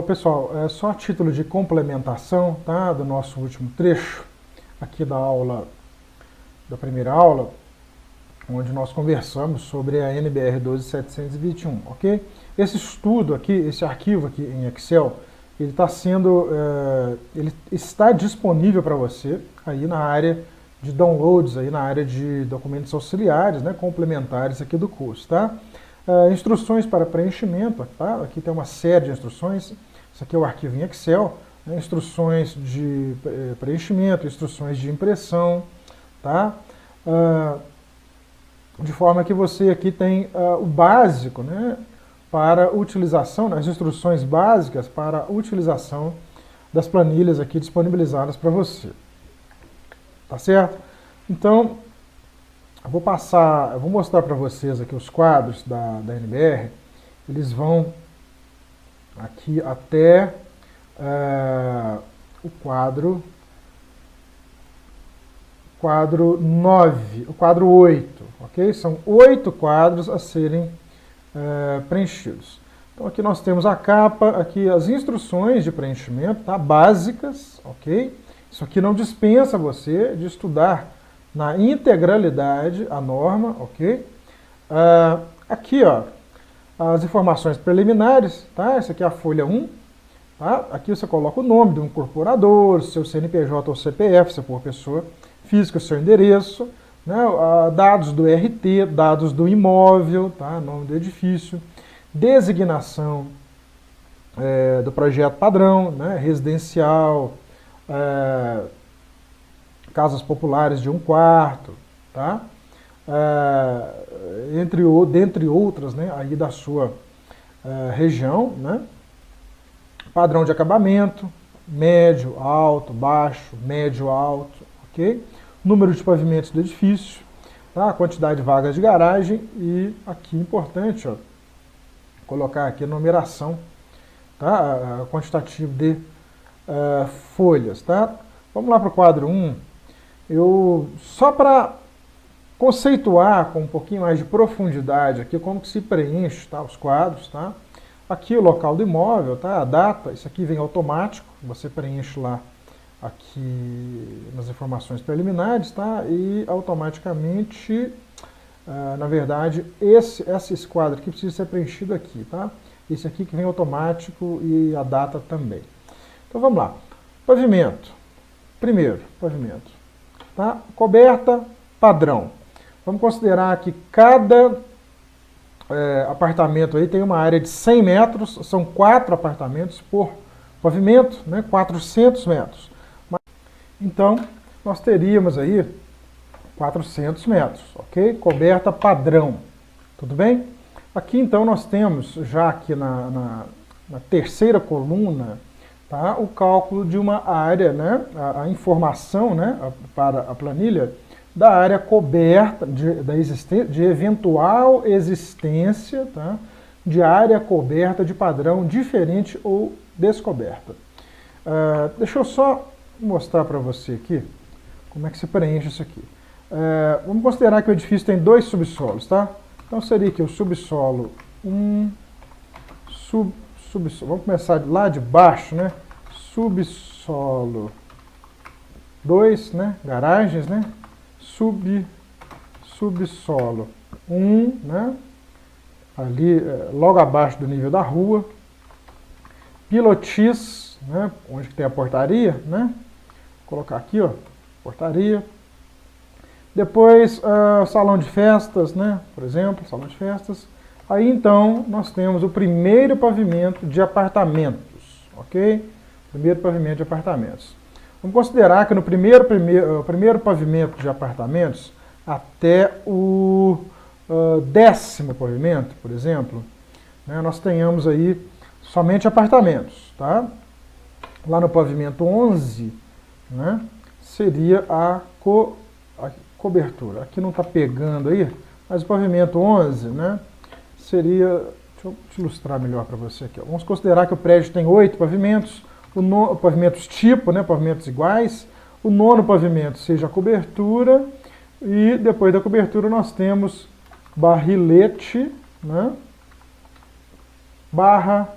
Pessoal, é só a título de complementação, tá, do nosso último trecho aqui da aula, da primeira aula, onde nós conversamos sobre a NBR 12721, ok? Esse estudo aqui, esse arquivo aqui em Excel, ele está disponível para você aí na área de downloads, aí na área de documentos auxiliares, né, complementares aqui do curso, tá? Instruções para preenchimento, tá? Aqui tem uma série de instruções, isso aqui é o arquivo em Excel, né? Instruções de preenchimento, instruções de impressão, tá? De forma que você aqui tem o básico, né, para utilização, as instruções básicas para a utilização das planilhas aqui disponibilizadas para você. Tá certo? Então, eu vou mostrar para vocês aqui os quadros da NBR. Eles vão aqui até o quadro 9, o quadro 8, ok? São 8 quadros a serem preenchidos. Então aqui nós temos a capa, aqui as instruções de preenchimento, tá? Básicas, ok? Isso aqui não dispensa você de estudar na integralidade a norma, ok? Aqui, ó, as informações preliminares, tá? Essa aqui é a folha 1, tá? Aqui você coloca o nome do incorporador, seu CNPJ ou CPF, se for pessoa física, seu endereço, né? Dados do RT, dados do imóvel, tá? Nome do edifício, designação do projeto padrão, né? Residencial, casas populares de 1/4, tá? Dentre outras, né, aí da sua região, né? Padrão de acabamento, médio, alto, baixo, médio, alto, ok? Número de pavimentos do edifício, tá? A quantidade de vagas de garagem e aqui importante, ó, colocar aqui a numeração, tá? Quantitativo de folhas, tá? Vamos lá para o quadro 1. Só para conceituar com um pouquinho mais de profundidade aqui como que se preenche, tá, os quadros, tá? Aqui o local do imóvel, tá? A data, isso aqui vem automático, você preenche lá aqui nas informações preliminares, tá? E automaticamente, na verdade, esse quadro aqui precisa ser preenchido aqui, tá? Esse aqui que vem automático e a data também. Então vamos lá. Pavimento. Primeiro, pavimento. Tá? Coberta padrão. Vamos considerar que cada apartamento aí tem uma área de 100 metros, são 4 apartamentos por pavimento, né? 400 metros. Então, nós teríamos aí 400 metros, ok? Coberta padrão, tudo bem? Aqui então nós temos, já aqui na terceira coluna, tá, o cálculo de uma área, né, a informação, né, para a planilha da área coberta, de eventual existência, tá, de área coberta de padrão diferente ou descoberta. Deixa eu só mostrar para você aqui como é que se preenche isso aqui. Vamos considerar que o edifício tem 2 subsolos, tá? Então seria aqui o subsolo 1, vamos começar lá de baixo, né? Subsolo 2, né? Garagens, né? Subsolo 1, né? Ali, logo abaixo do nível da rua. Pilotis, né? Onde que tem a portaria, né? Vou colocar aqui, ó, portaria. Depois, salão de festas, né? Por exemplo, salão de festas. Aí, então, nós temos o primeiro pavimento de apartamentos, ok? Primeiro pavimento de apartamentos. Vamos considerar que no primeiro pavimento de apartamentos, até o 10º pavimento, por exemplo, né, nós tenhamos aí somente apartamentos, tá? Lá no pavimento 11, né, seria a cobertura. Aqui não está pegando aí, mas o pavimento 11, né, seria... Deixa eu te ilustrar melhor para você aqui. Ó. Vamos considerar que o prédio tem 8 pavimentos, pavimentos tipo, né, pavimentos iguais. O 9º pavimento seja a cobertura e depois da cobertura nós temos barrilete, né, barra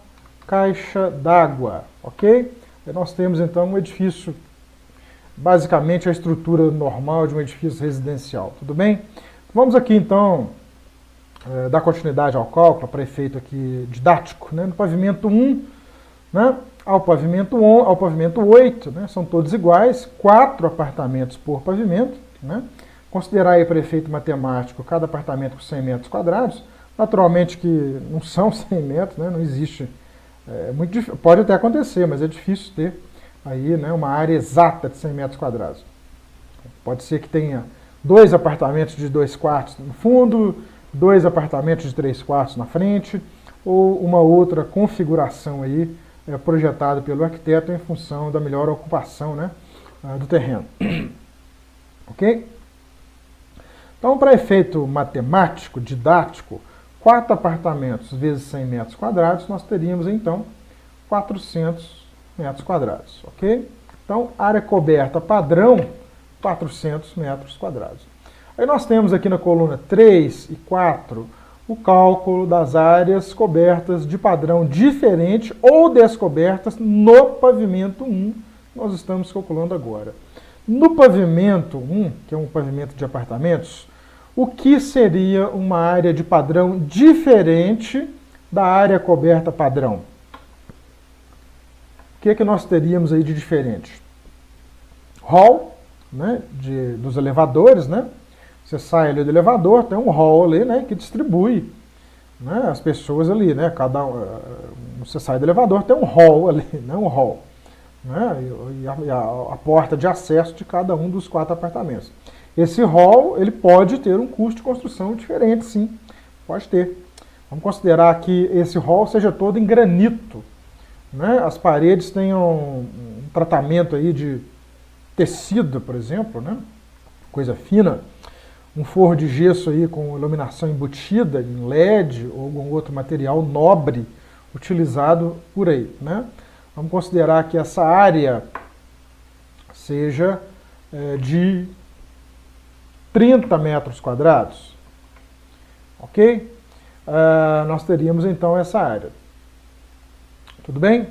caixa d'água, ok? E nós temos então um edifício, basicamente a estrutura normal de um edifício residencial, tudo bem? Vamos aqui então dar continuidade ao cálculo, para efeito aqui didático, né? No pavimento 1, né? ao pavimento 8, né? São todos iguais, 4 apartamentos por pavimento, né? Considerar aí para efeito matemático cada apartamento com 100 metros quadrados, naturalmente que não são 100 metros, né? Não existe, muito difícil, pode até acontecer, mas é difícil ter aí, né, uma área exata de 100 metros quadrados. Pode ser que tenha 2 apartamentos de 2 quartos no fundo, 2 apartamentos de 3 quartos na frente, ou uma outra configuração aí projetada pelo arquiteto em função da melhor ocupação, né, do terreno. Ok? Então, para efeito matemático, didático, 4 apartamentos vezes 100 metros quadrados, nós teríamos então 400 metros quadrados, ok? Então, área coberta padrão, 400 metros quadrados. Aí nós temos aqui na coluna 3 e 4 o cálculo das áreas cobertas de padrão diferente ou descobertas no pavimento 1, nós estamos calculando agora. No pavimento 1, que é um pavimento de apartamentos, o que seria uma área de padrão diferente da área coberta padrão? O que nós teríamos aí de diferente? Hall, né, dos elevadores, né? Você sai ali do elevador, tem um hall ali, né, que distribui, né, as pessoas ali, né? Você sai do elevador, tem um hall ali, né, um hall, né, e a porta de acesso de cada um dos 4 apartamentos. Esse hall, ele pode ter um custo de construção diferente, sim, pode ter. Vamos considerar que esse hall seja todo em granito, né? As paredes tenham um tratamento aí de tecido, por exemplo, né? Coisa fina, um forro de gesso aí com iluminação embutida em LED ou algum outro material nobre utilizado por aí, né? Vamos considerar que essa área seja de 30 metros quadrados, ok? Nós teríamos então essa área. Tudo bem?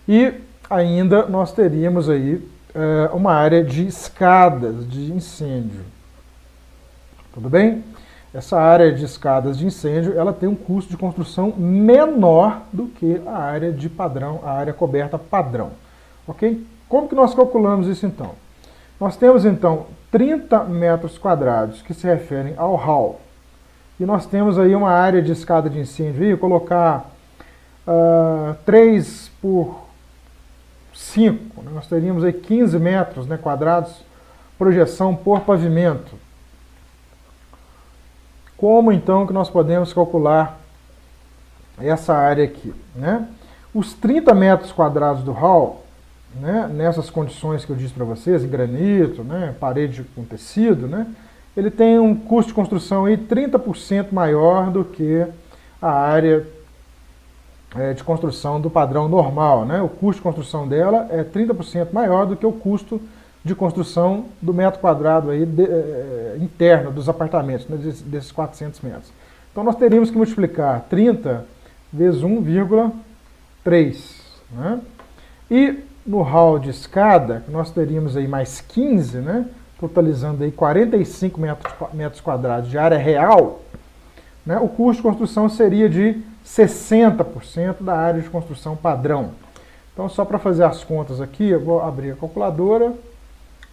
E ainda nós teríamos aí uma área de escadas de incêndio. Tudo bem? Essa área de escadas de incêndio, ela tem um custo de construção menor do que a área de padrão, a área coberta padrão. Ok? Como que nós calculamos isso então? Nós temos então 30 metros quadrados que se referem ao hall. E nós temos aí uma área de escada de incêndio, e colocar 3 por 5, né? Nós teríamos aí 15 metros, né, quadrados, projeção por pavimento. Como então que nós podemos calcular essa área aqui, né? Os 30 metros quadrados do hall, né, nessas condições que eu disse para vocês, em granito, né, parede com tecido, né, ele tem um custo de construção aí 30% maior do que a área de construção do padrão normal, né? O custo de construção dela é 30% maior do que o custo de construção do metro quadrado aí interno dos apartamentos, né, desses 400 metros. Então nós teríamos que multiplicar 30 vezes 1,3. Né? E no hall de escada, nós teríamos aí mais 15, né, totalizando aí 45 metros quadrados de área real, né, o custo de construção seria de 60% da área de construção padrão. Então, só para fazer as contas aqui, eu vou abrir a calculadora.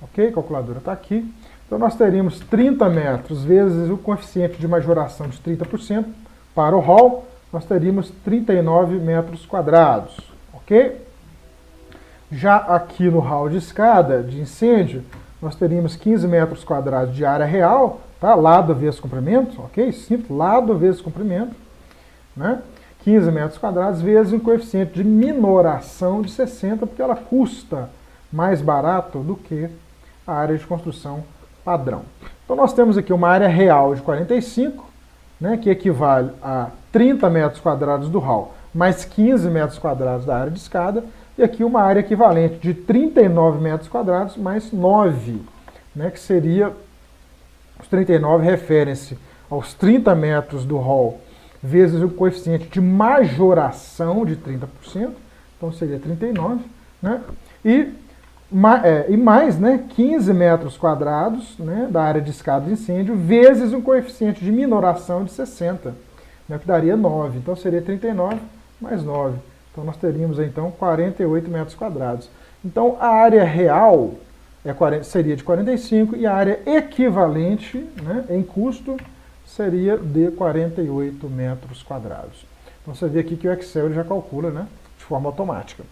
Ok? A calculadora está aqui. Então, nós teríamos 30 metros vezes o coeficiente de majoração de 30% para o hall, nós teríamos 39 metros quadrados. Ok? Já aqui no hall de escada, de incêndio, nós teríamos 15 metros quadrados de área real, tá? Lado vezes comprimento, ok? Simples, lado vezes comprimento, né? 15 metros quadrados vezes um coeficiente de minoração de 60, porque ela custa mais barato do que a área de construção padrão. Então nós temos aqui uma área real de 45, né, que equivale a 30 metros quadrados do hall, mais 15 metros quadrados da área de escada, e aqui uma área equivalente de 39 metros quadrados mais 9, né, que seria, os 39 referem-se aos 30 metros do hall vezes o coeficiente de majoração de 30%, então seria 39, né? E mais, né, 15 metros quadrados, né, da área de escada de incêndio, vezes um coeficiente de minoração de 60, né, que daria 9. Então seria 39 mais 9. Então nós teríamos então 48 metros quadrados. Então a área real seria de 45 e a área equivalente, né, em custo seria de 48 metros quadrados. Então você vê aqui que o Excel ele já calcula, né, de forma automática.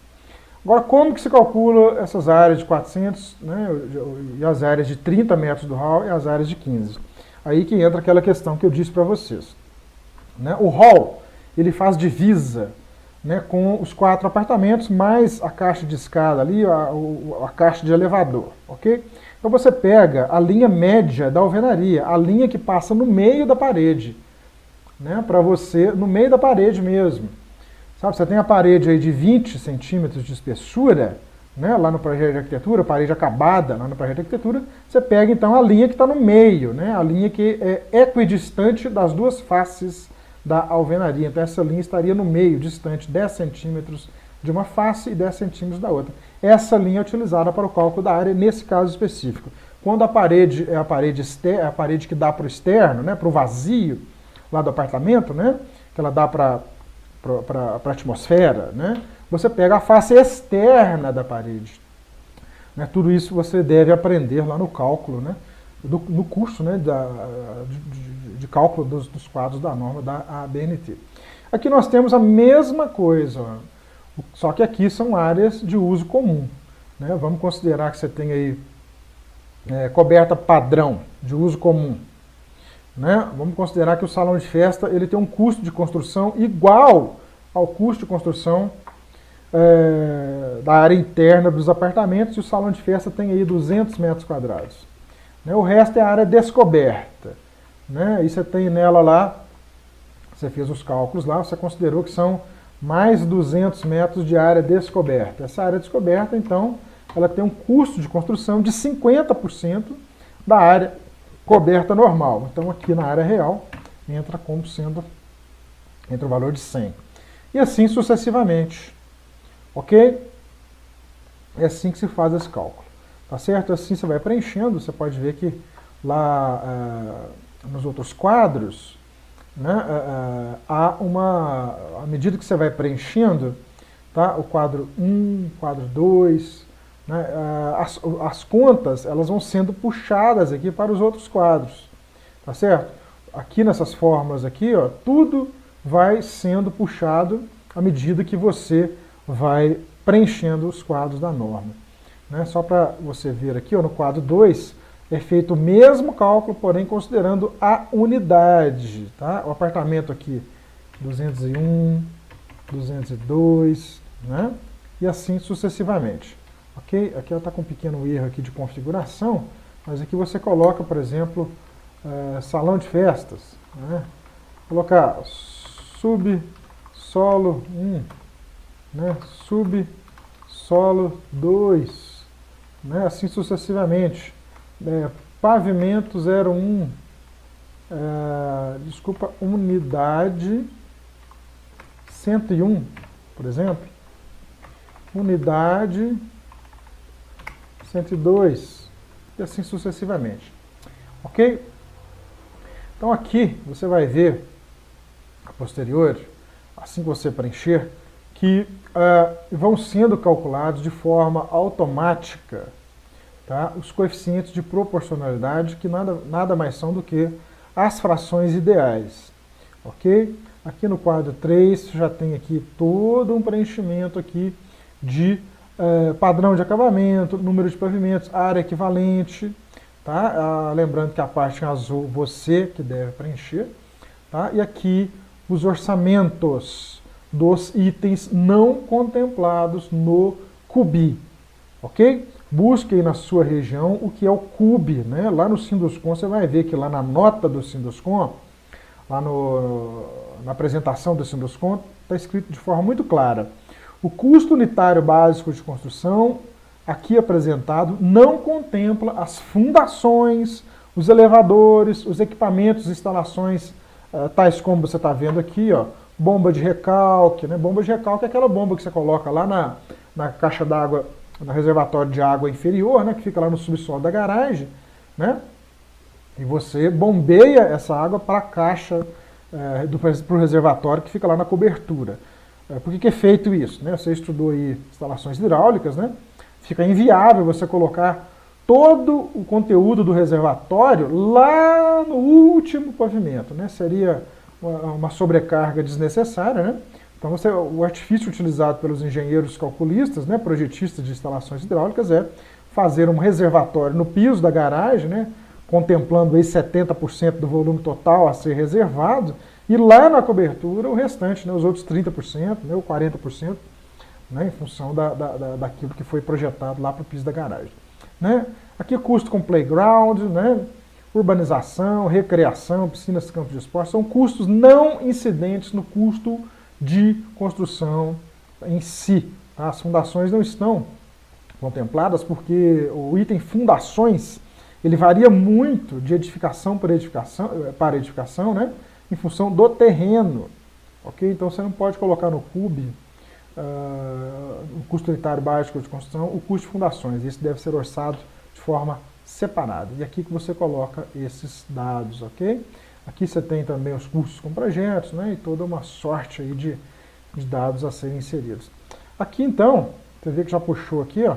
Agora, como que se calcula essas áreas de 400, né, e as áreas de 30 metros do hall e as áreas de 15? Aí que entra aquela questão que eu disse para vocês. Né? O hall ele faz divisa, né, com os 4 apartamentos, mais a caixa de escada ali, a caixa de elevador, ok? Então você pega a linha média da alvenaria, a linha que passa no meio da parede, né, para você, no meio da parede mesmo. Sabe, você tem a parede aí de 20 centímetros de espessura, né, lá no projeto de arquitetura, parede acabada lá no projeto de arquitetura, você pega então a linha que está no meio, né, a linha que é equidistante das duas faces da alvenaria. Então essa linha estaria no meio, distante 10 centímetros de uma face e 10 centímetros da outra. Essa linha é utilizada para o cálculo da área nesse caso específico. Quando a parede é a parede que dá para o externo, né, para o vazio lá do apartamento, né, que ela dá para a atmosfera, né, você pega a face externa da parede. Né, tudo isso você deve aprender lá no cálculo, né, no curso, né, de cálculo dos quadros da norma da ABNT. Aqui nós temos a mesma coisa, só que aqui são áreas de uso comum. Né? Vamos considerar que você tem aí coberta padrão de uso comum. Né? Vamos considerar que o salão de festa ele tem um custo de construção igual ao custo de construção da área interna dos apartamentos, e o salão de festa tem aí 200 metros quadrados. Né? O resto é a área descoberta. Né? E você tem nela lá, você fez os cálculos lá, você considerou que são mais 200 metros de área descoberta. Essa área descoberta, então, ela tem um custo de construção de 50% da área coberta normal. Então, aqui na área real, entra o valor de 100. E assim sucessivamente. Ok? É assim que se faz esse cálculo. Tá certo? Assim você vai preenchendo, você pode ver que lá nos outros quadros, né, à medida que você vai preenchendo, tá, o quadro 1, quadro 2, né, as contas elas vão sendo puxadas aqui para os outros quadros, tá certo? Aqui nessas fórmulas aqui, ó, tudo vai sendo puxado à medida que você vai preenchendo os quadros da norma. Né? Só para você ver aqui, ó, no quadro 2, é feito o mesmo cálculo, porém considerando a unidade. Tá? O apartamento aqui, 201, 202, né? E assim sucessivamente. Ok? Aqui ela está com um pequeno erro aqui de configuração, mas aqui você coloca, por exemplo, salão de festas. Né? Colocar subsolo 1, né? Subsolo 2, né? Assim sucessivamente. Pavimento 01, unidade 101, por exemplo, unidade 102, e assim sucessivamente. Ok? Então aqui você vai ver, a posterior, assim que você preencher, que vão sendo calculados de forma automática, tá, os coeficientes de proporcionalidade, que nada mais são do que as frações ideais. Ok? Aqui no quadro 3 já tem aqui todo um preenchimento aqui de padrão de acabamento, número de pavimentos, área equivalente. Tá? Lembrando que a parte em azul você que deve preencher. Tá? E aqui os orçamentos dos itens não contemplados no CUBI. Ok? Busque aí na sua região o que é o CUBI. Né? Lá no Sinduscon você vai ver que lá na nota do Sinduscon, lá na apresentação do Sinduscon, está escrito de forma muito clara. O custo unitário básico de construção, aqui apresentado, não contempla as fundações, os elevadores, os equipamentos, instalações tais como você está vendo aqui, ó, bomba de recalque, né? Bomba de recalque é aquela bomba que você coloca lá na caixa d'água, no reservatório de água inferior, né? Que fica lá no subsolo da garagem, né? E você bombeia essa água para a caixa, para o reservatório que fica lá na cobertura. Por que é feito isso? Né? Você estudou aí instalações hidráulicas, né? Fica inviável você colocar todo o conteúdo do reservatório lá no último pavimento, né? Seria uma sobrecarga desnecessária, né? Então o artifício utilizado pelos engenheiros calculistas, né, projetistas de instalações hidráulicas, é fazer um reservatório no piso da garagem, né, contemplando aí 70% do volume total a ser reservado, e lá na cobertura o restante, né, os outros 30%, né, ou 40%, né, em função daquilo que foi projetado lá para o piso da garagem. Né? Aqui custo com playground, né, urbanização, recreação, piscinas, campos de esporte, são custos não incidentes no custo de construção em si. Tá? As fundações não estão contempladas porque o item fundações ele varia muito de edificação para edificação, né, em função do terreno. Okay? Então você não pode colocar no CUB, o custo unitário básico de construção, o custo de fundações. Isso deve ser orçado de forma separada. E aqui que você coloca esses dados, ok? Aqui você tem também os custos com projetos, né? E toda uma sorte aí de dados a serem inseridos. Aqui então, você vê que já puxou aqui, ó,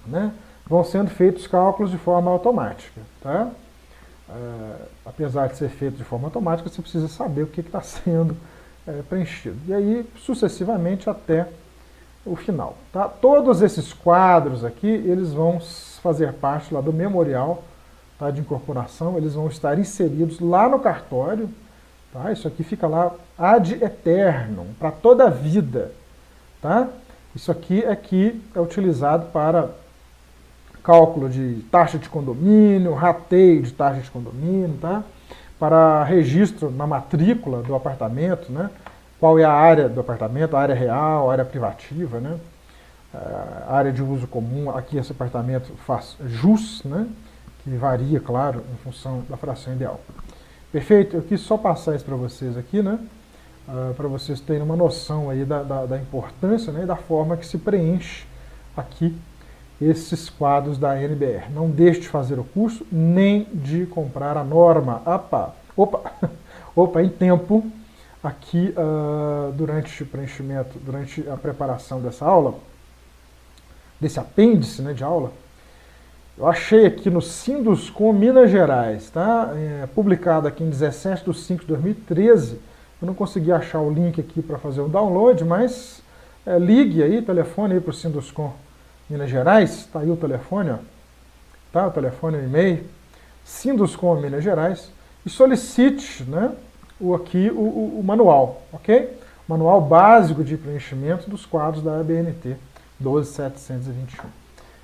né? Vão sendo feitos cálculos de forma automática, tá? Apesar de ser feito de forma automática, você precisa saber o que está sendo preenchido. E aí, sucessivamente, até o final. Tá? Todos esses quadros aqui, eles vão fazer parte lá do memorial, tá, de incorporação, eles vão estar inseridos lá no cartório. Tá? Isso aqui fica lá ad eternum, para toda a vida. Tá? Isso aqui é utilizado para cálculo de taxa de condomínio, rateio de taxa de condomínio, tá? Para registro na matrícula do apartamento, né? Qual é a área do apartamento, a área real, a área privativa, né? A área de uso comum, aqui esse apartamento faz jus, né? Que varia, claro, em função da fração ideal. Perfeito? Eu quis só passar isso para vocês aqui, né? Para vocês terem uma noção aí da importância, né? E da forma que se preenche aqui esses quadros da NBR. Não deixe de fazer o curso, nem de comprar a norma. Opa, em tempo, aqui durante o preenchimento, durante a preparação dessa aula, desse apêndice, né, de aula, eu achei aqui no Sinduscom Minas Gerais, tá? Publicado aqui em 17/5/2013. Eu não consegui achar o link aqui para fazer o download, mas ligue aí, telefone aí para o Sinduscom Minas Gerais, está aí o telefone, ó, tá? O telefone e o e-mail, Sinduscom Minas Gerais, e solicite, né, o manual, ok? Manual básico de preenchimento dos quadros da ABNT 12721.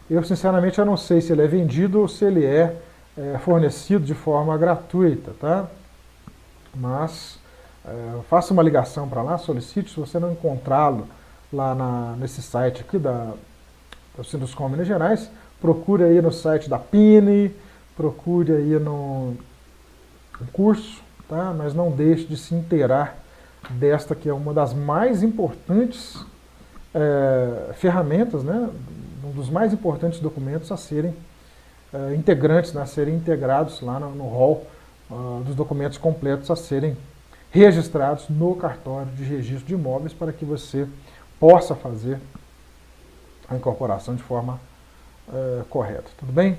Eu, sinceramente, eu não sei se ele é vendido ou se ele é fornecido de forma gratuita, tá? Mas faça uma ligação para lá, solicite, se você não encontrá-lo lá nesse site aqui do Sinduscom Minas Gerais, procure aí no site da PINE, procure aí no curso, tá? Mas não deixe de se inteirar desta que é uma das mais importantes ferramentas, né? Um dos mais importantes documentos a serem integrantes, né? A serem integrados lá no rol dos documentos completos a serem registrados no cartório de registro de imóveis para que você possa fazer a incorporação de forma correta. Tudo bem?